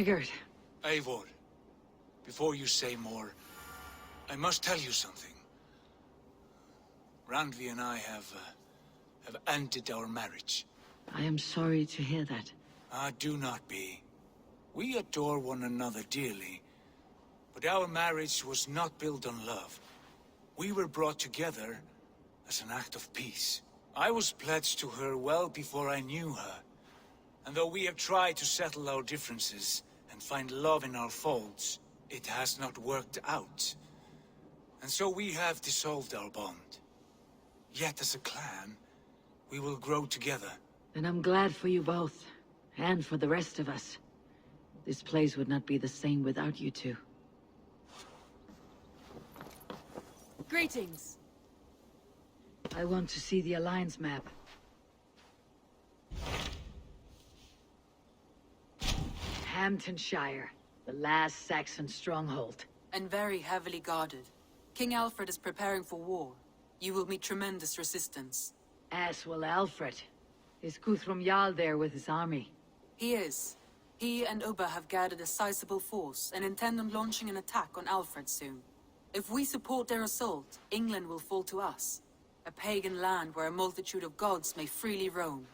Sigurd. Eivor, before you say more, I must tell you something. Randvi and I have ended our marriage. I am sorry to hear that. Ah, do not be. We adore one another dearly, but our marriage was not built on love. We were brought together as an act of peace. I was pledged to her well before I knew her. And though we have tried to settle our differences and find love in our faults, it has not worked out. And so we have dissolved our bond. Yet as a clan, we will grow together. And I'm glad for you both, and for the rest of us. This place would not be the same without you two. Greetings. I want to see the Alliance map. 함툰shire, the last Saxon stronghold. And very heavily guarded. King Alfred is preparing for war. You will meet tremendous resistance. As will Alfred. Is Guthrum Jarl there with his army? He is. He and Ubba have gathered a sizable force and intend on launching an attack on Alfred soon. If we support their assault, England will fall to us. A pagan land where a multitude of gods may freely roam.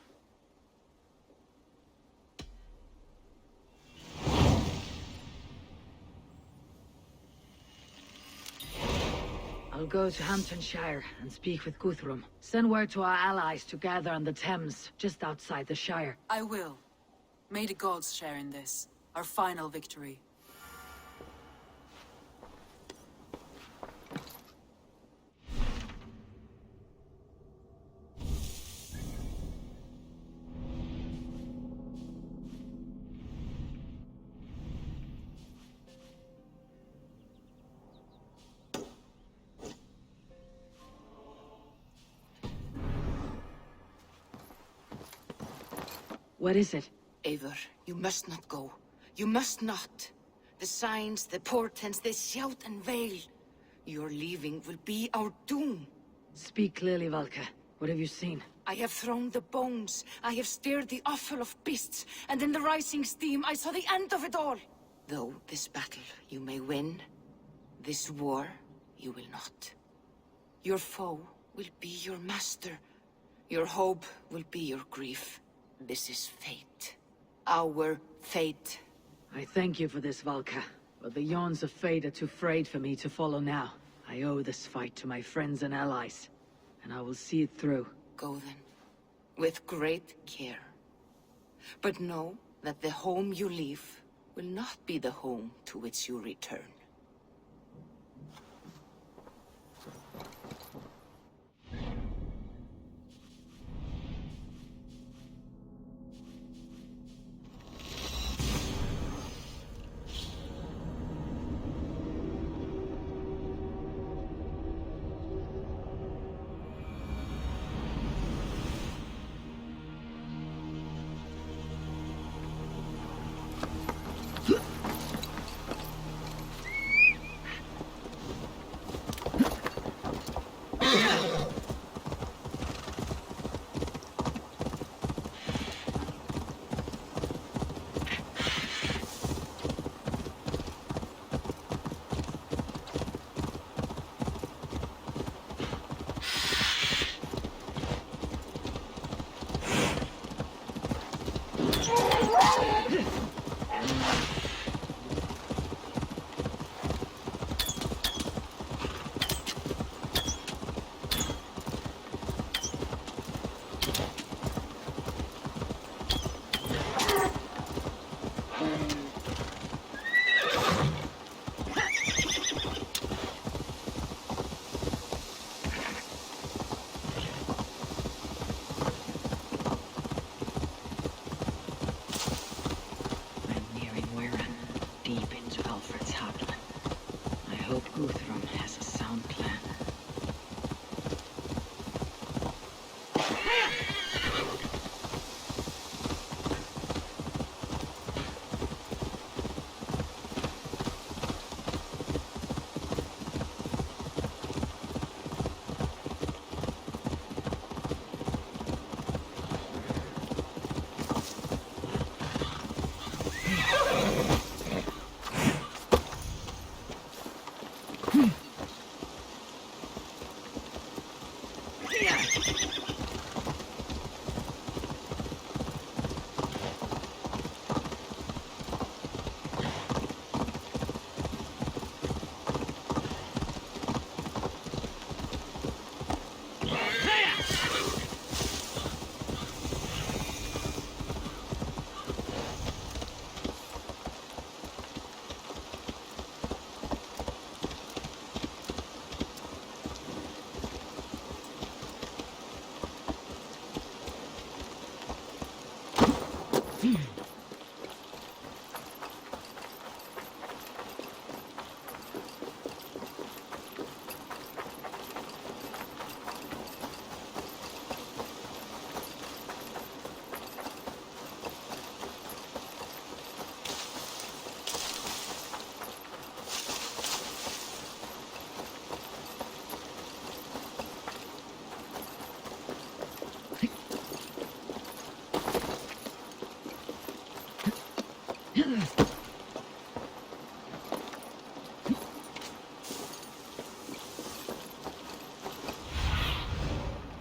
I'll go to 함tunshire and speak with Guthrum. Send word to our allies to gather on the Thames, just outside the Shire. I will. May the gods share in this, our final victory. What is it? Eivor, you must not go. You must not. The signs, the portents, they shout and wail. Your leaving will be our doom. Speak clearly, Valka. What have you seen? I have thrown the bones. I have stirred the offal of beasts. And in the rising steam, I saw the end of it all. Though this battle you may win, this war you will not. Your foe will be your master. Your hope will be your grief. This is fate. Our fate. I thank you for this, Valka. But the yawns of fate are too frayed for me to follow now. I owe this fight to my friends and allies. And I will see it through. Go then. With great care. But know that the home you leave will not be the home to which you return.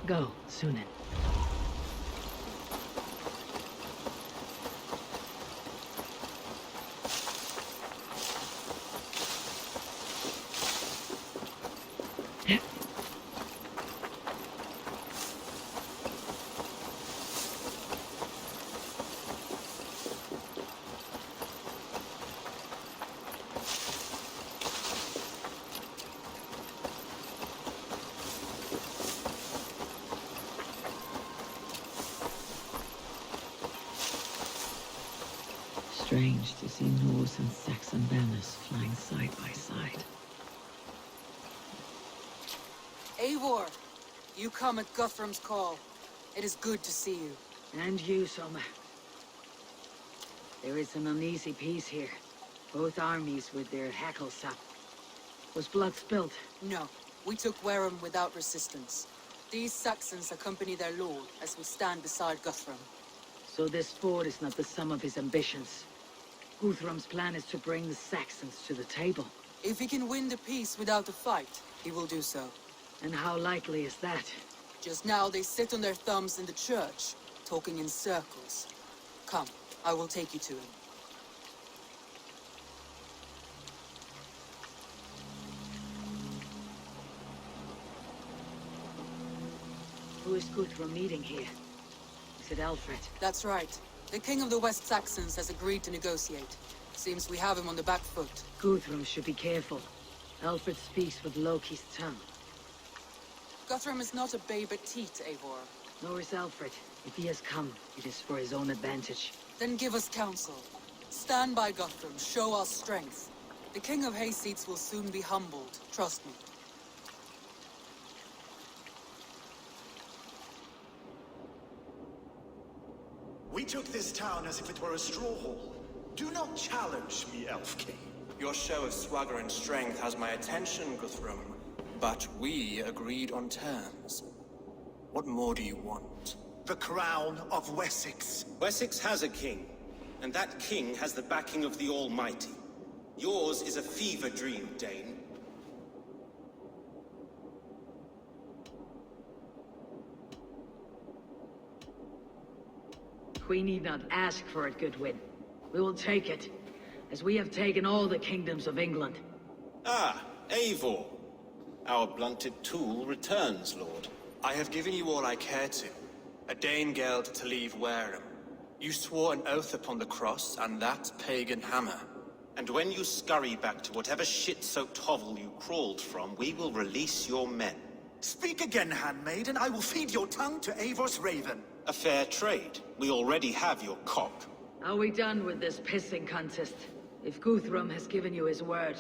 Go, Sunan. Strange to see Norse and Saxon banners flying side by side. Eivor, you come at Guthrum's call. It is good to see you. And you, Soma. There is an uneasy peace here. Both armies with their hackles up. Was blood spilled? No, we took Wareham without resistance. These Saxons accompany their lord as we stand beside Guthrum. So this fort is not the sum of his ambitions. Guthrum's plan is to bring the Saxons to the table. If he can win the peace without a fight, he will do so. And how likely is that? Just now they sit on their thumbs in the church, talking in circles. Come, I will take you to him. Who is Guthrum meeting here? Is it Alfred? That's right. The king of the West Saxons has agreed to negotiate. Seems we have him on the back foot. Guthrum should be careful. Alfred speaks with Loki's tongue. Guthrum is not a babe at teat, Eivor. Nor is Alfred. If he has come, it is for his own advantage. Then give us counsel. Stand by Guthrum, show our strength. The king of Hayseeds will soon be humbled, trust me. We took this town as if it were a straw hall. Do not challenge me, Elf King. Your show of swagger and strength has my attention, Guthrum. But we agreed on terms. What more do you want? The crown of Wessex. Wessex has a king, and that king has the backing of the Almighty. Yours is a fever dream, Dane. We need not ask for it, Goodwin. We will take it, as we have taken all the kingdoms of England. Ah, Eivor. Our blunted tool returns, Lord. I have given you all I care to. A Danegeld to leave Wareham. You swore an oath upon the cross, and that pagan hammer. And when you scurry back to whatever shit-soaked hovel you crawled from, we will release your men. Speak again, handmaid, and I will feed your tongue to Eivor's raven. A fair trade. We already have your cock. Are we done with this pissing contest? If Guthrum has given you his word,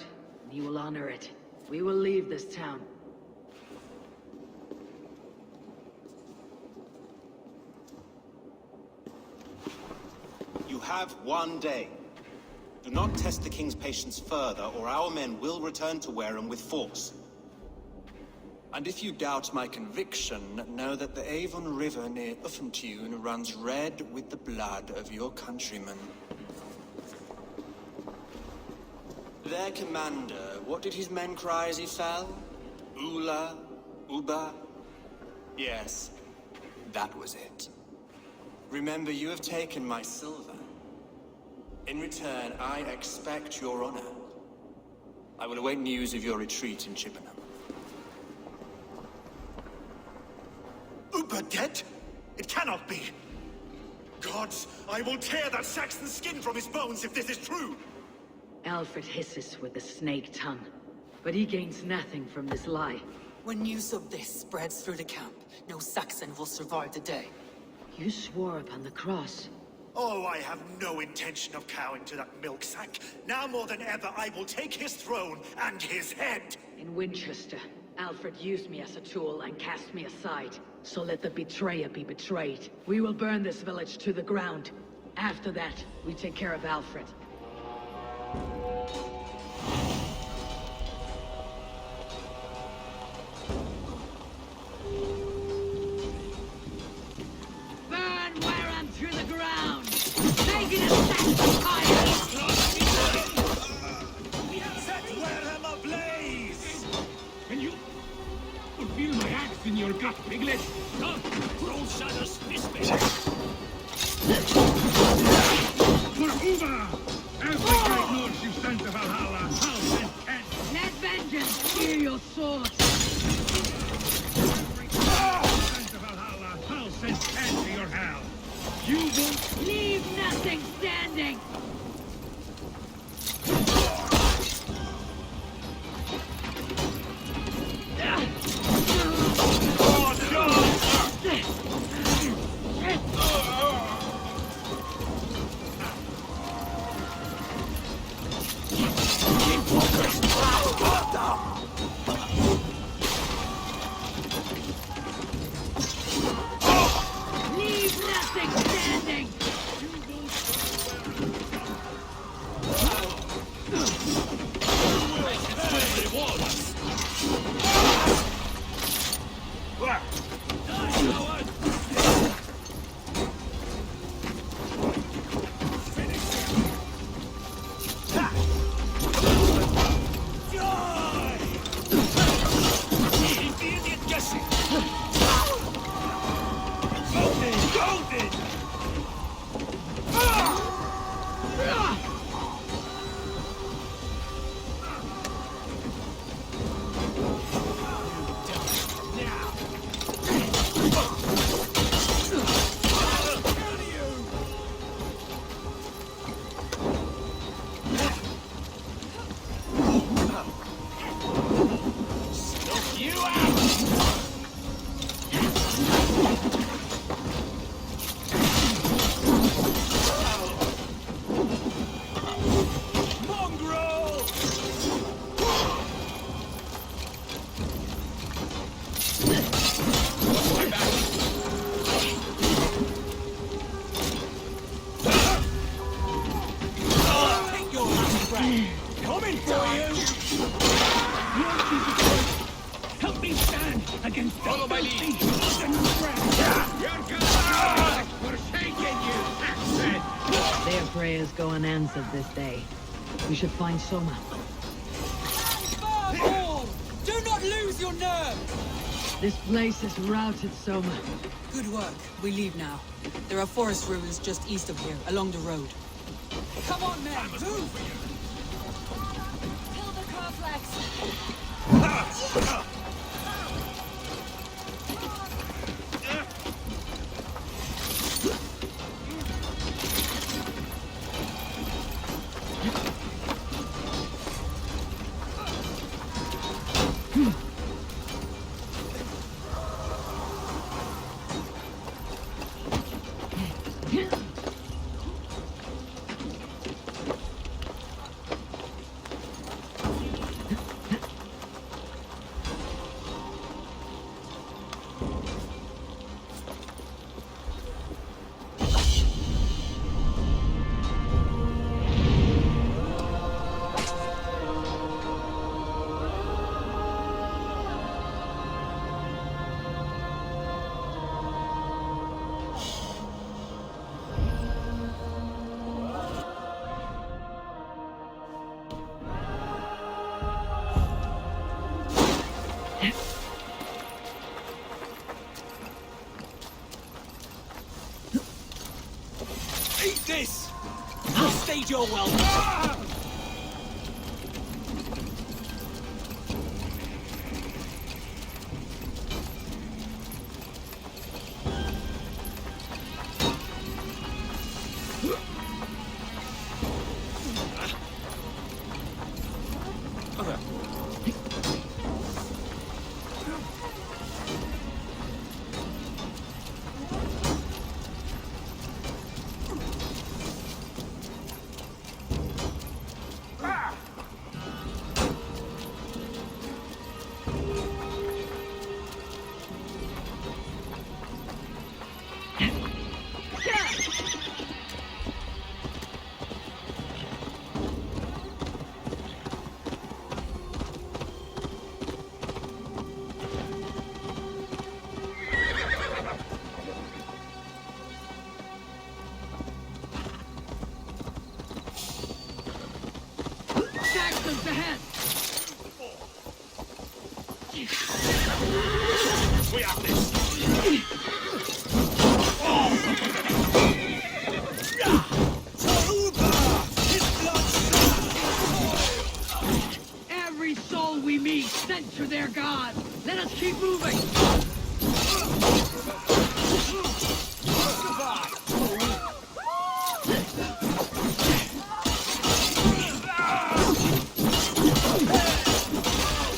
he will honor it. We will leave this town. You have one day. Do not test the king's patience further, or our men will return to Wareham with force. And if you doubt my conviction, know that the Avon River near Uffentune runs red with the blood of your countrymen. Their commander, what did his men cry as he fell? Ula? Uba? Yes, that was it. Remember, you have taken my silver. In return, I expect your honor. I will await news of your retreat in Chippenham. Uber dead? It cannot be! Gods, I will tear that Saxon's skin from his bones if this is true! Alfred hisses with a snake tongue, but he gains nothing from this lie. When news of this spreads through the camp, no Saxon will survive the day. You swore upon the cross. Oh, I have no intention of cowing to that milk sack. Now more than ever, I will take his throne and his head! In Winchester, Alfred used me as a tool and cast me aside. So let the betrayer be betrayed. We will burn this village to the ground. After that, we take care of Alfred. Burn Wareham to the ground! Make it a sacrifice! Set Wareham ablaze! And you would feel my axe in your gut, piglet. Come, roll shadows, fistbit. For Uber! Every great north you sent to Valhalla, house and tent. Let vengeance hear your sword! Every great north you sent to Valhalla, house and tent to your hell. You won't Leave nothing standing! Leave nothing standing! coming for you! Lord Jesus Christ, help me stand against the filthy heathen friends! We're taking you, Saxon! Their prayers go unanswered this day. We should find Soma. Firm all! Do not lose your nerve! This place is routed, Soma. Good work. We leave now. There are forest ruins just east of here, along the road. Come on, men! Move! Kill the Carflax! Eat this! I'll stage your welcome! Saxons ahead! We have this! Every soul we meet sent to their god. Let us keep moving.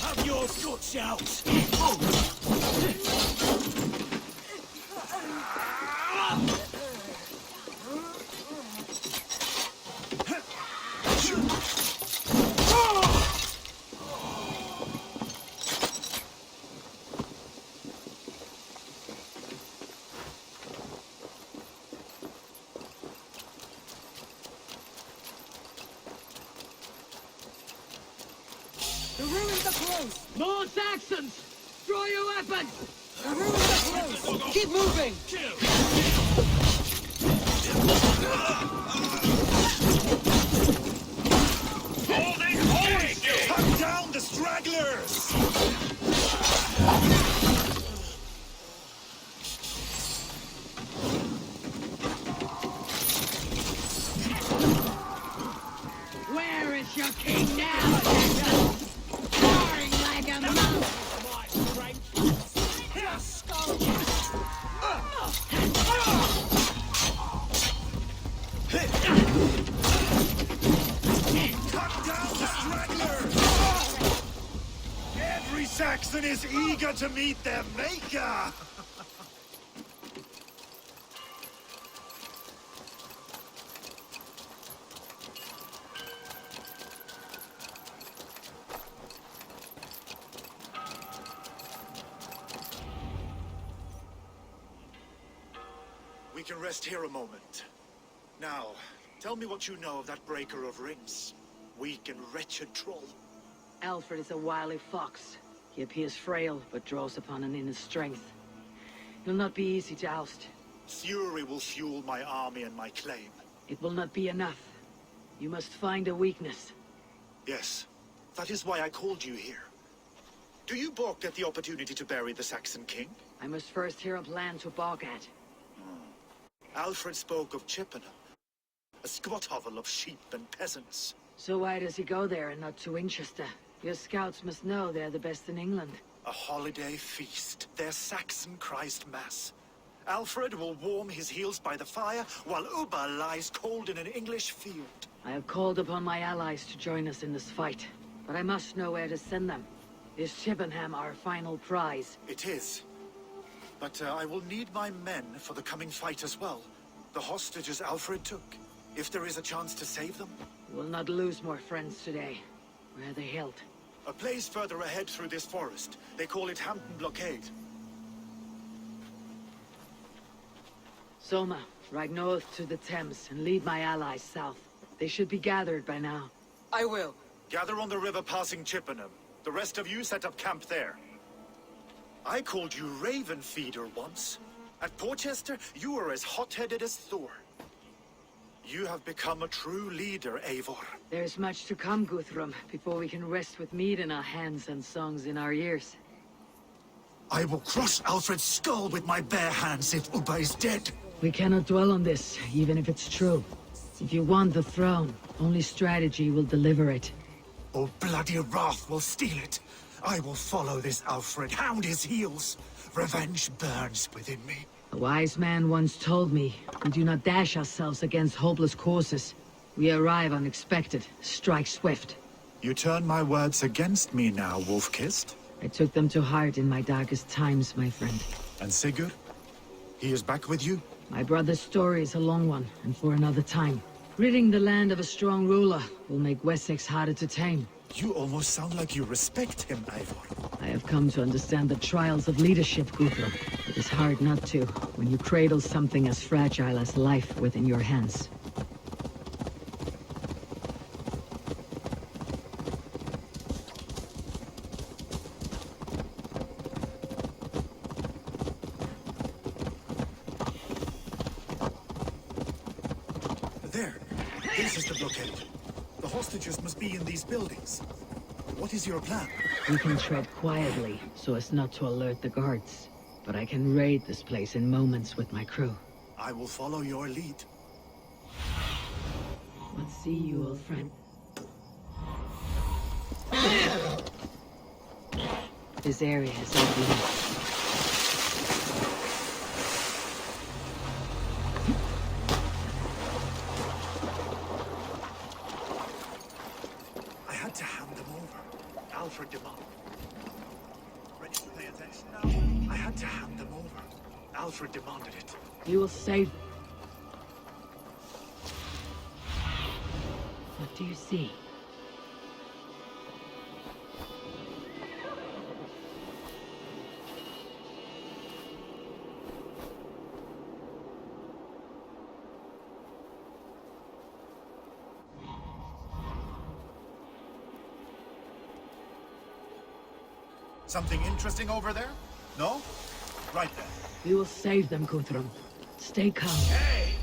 Have your guts out! The ruins are close! More Saxons! Draw your weapons! The ruins are close! Keep moving! Cut down the stragglers! Where is your king now, Saxon? Roaring like a mouse! Cut down the stragglers! Every Saxon is eager to meet their maker! We can rest here a moment. Now, tell me what you know of that breaker of rings. Weak and wretched troll. Alfred is a wily fox. He appears frail, but draws upon an inner strength. He'll not be easy to oust. Fury will fuel my army and my claim. It will not be enough. You must find a weakness. Yes, that is why I called you here. Do you balk at the opportunity to bury the Saxon king? I must first hear a plan to balk at. Alfred spoke of Chippenham, a squat hovel of sheep and peasants. So why does he go there and not to Winchester? Your scouts must know they're the best in England. A holiday feast, their Saxon Christ Mass. Alfred will warm his heels by the fire, while Ubba lies cold in an English field. I have called upon my allies to join us in this fight, but I must know where to send them. Is Chippenham our final prize? It is. But I will need my men for the coming fight as well. The hostages Alfred took. If there is a chance to save them. We will not lose more friends today. Where are they held? A place further ahead through this forest. They call it Hampton Blockade. Soma, ride north to the Thames and lead my allies south. They should be gathered by now. I will. Gather on the river passing Chippenham. The rest of you set up camp there. I called you Raven Feeder once. At Porchester, you were as hot-headed as Thor. You have become a true leader, Eivor. There's much to come, Guthrum, before we can rest with mead in our hands and songs in our ears. I will crush Alfred's skull with my bare hands if Ubba is dead. We cannot dwell on this, even if it's true. If you want the throne, only strategy will deliver it. Or bloody wrath will steal it. I will follow this Alfred, hound his heels. Revenge burns within me. A wise man once told me, we do not dash ourselves against hopeless courses. We arrive unexpected, strike swift. You turn my words against me now, Wolf-Kissed? I took them to heart in my darkest times, my friend. And Sigurd? He is back with you? My brother's story is a long one, and for another time. Ridding the land of a strong ruler will make Wessex harder to tame. You almost sound like you respect him, Eivor. I have come to understand the trials of leadership, Guthrum. It is hard not to, when you cradle something as fragile as life within your hands. There. This is the blockade. The hostages must be in these buildings. What is your plan? We can tread quietly, so as not to alert the guards. But I can raid this place in moments with my crew. I will follow your lead. Let's see you, old friend. This area is off limits. I had to hand them over. Alfred demanded. Ready to pay attention now? I had to hand them over. Alfred demanded it. You will save... What do you see? Something interesting over there? No? Right then. We will save them, Guthrum. Stay calm. Hey!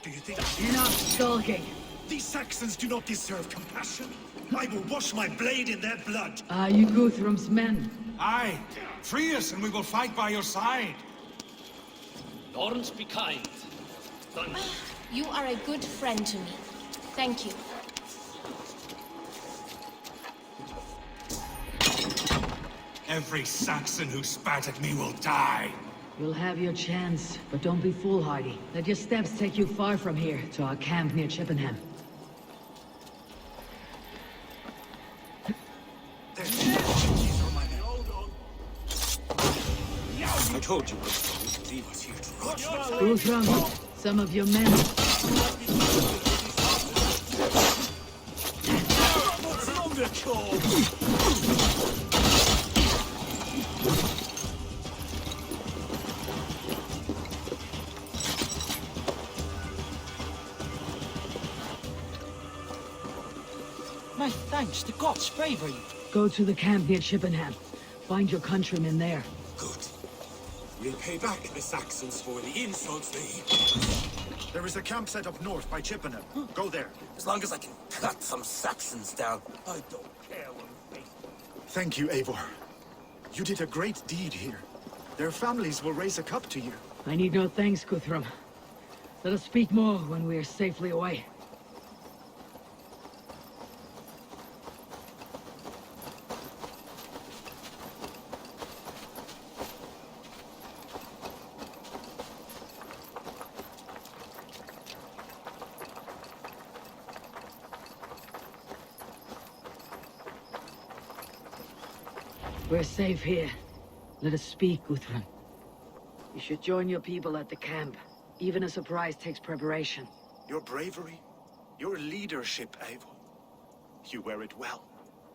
Do you think Enough skulking. these Saxons do not deserve compassion? I will wash my blade in their blood. Are you Guthrum's men? Aye. Free us and we will fight by your side. Lawrence, be kind. Done. You are a good friend to me. Thank you. Every Saxon who spat at me will die. You'll have your chance, but don't be foolhardy. Let your steps take you far from here, to our camp near Chippenham. These are my men. I told you would leave us here to rot. Guthrum, some of your men... My thanks to God's bravery. Go to the camp near Chippenham. Find your countrymen there. Good. We'll pay back the Saxons for the insults they heaped. There is a camp set up north by Chippenham. Go there. As long as I can cut some Saxons down, I don't care what we face. Thank you, Eivor. You did a great deed here. Their families will raise a cup to you. I need no thanks, Guthrum. Let us speak more when we are safely away. We're safe here. Let us speak, Guthrum. You should join your people at the camp. Even a surprise takes preparation. Your bravery, your leadership, Eivor. You wear it well.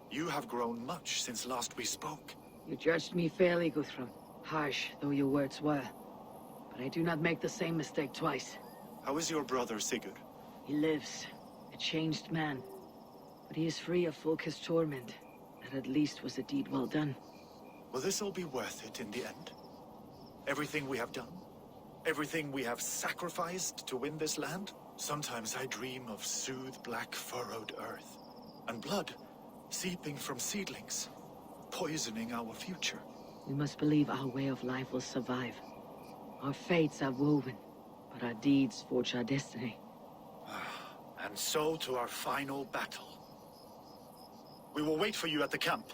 You have grown much since last we spoke. You judged me fairly, Guthrum. Harsh though your words were. But I do not make the same mistake twice. How is your brother, Sigurd? He lives, a changed man. But he is free of Fulka's torment. That at least was a deed well done. Will this all be worth it in the end? Everything we have done? Everything we have sacrificed to win this land? Sometimes I dream of soothed black furrowed earth. And blood seeping from seedlings. poisoning our future. We must believe our way of life will survive. Our fates are woven, but our deeds forge our destiny. And so to our final battle. We will wait for you at the camp.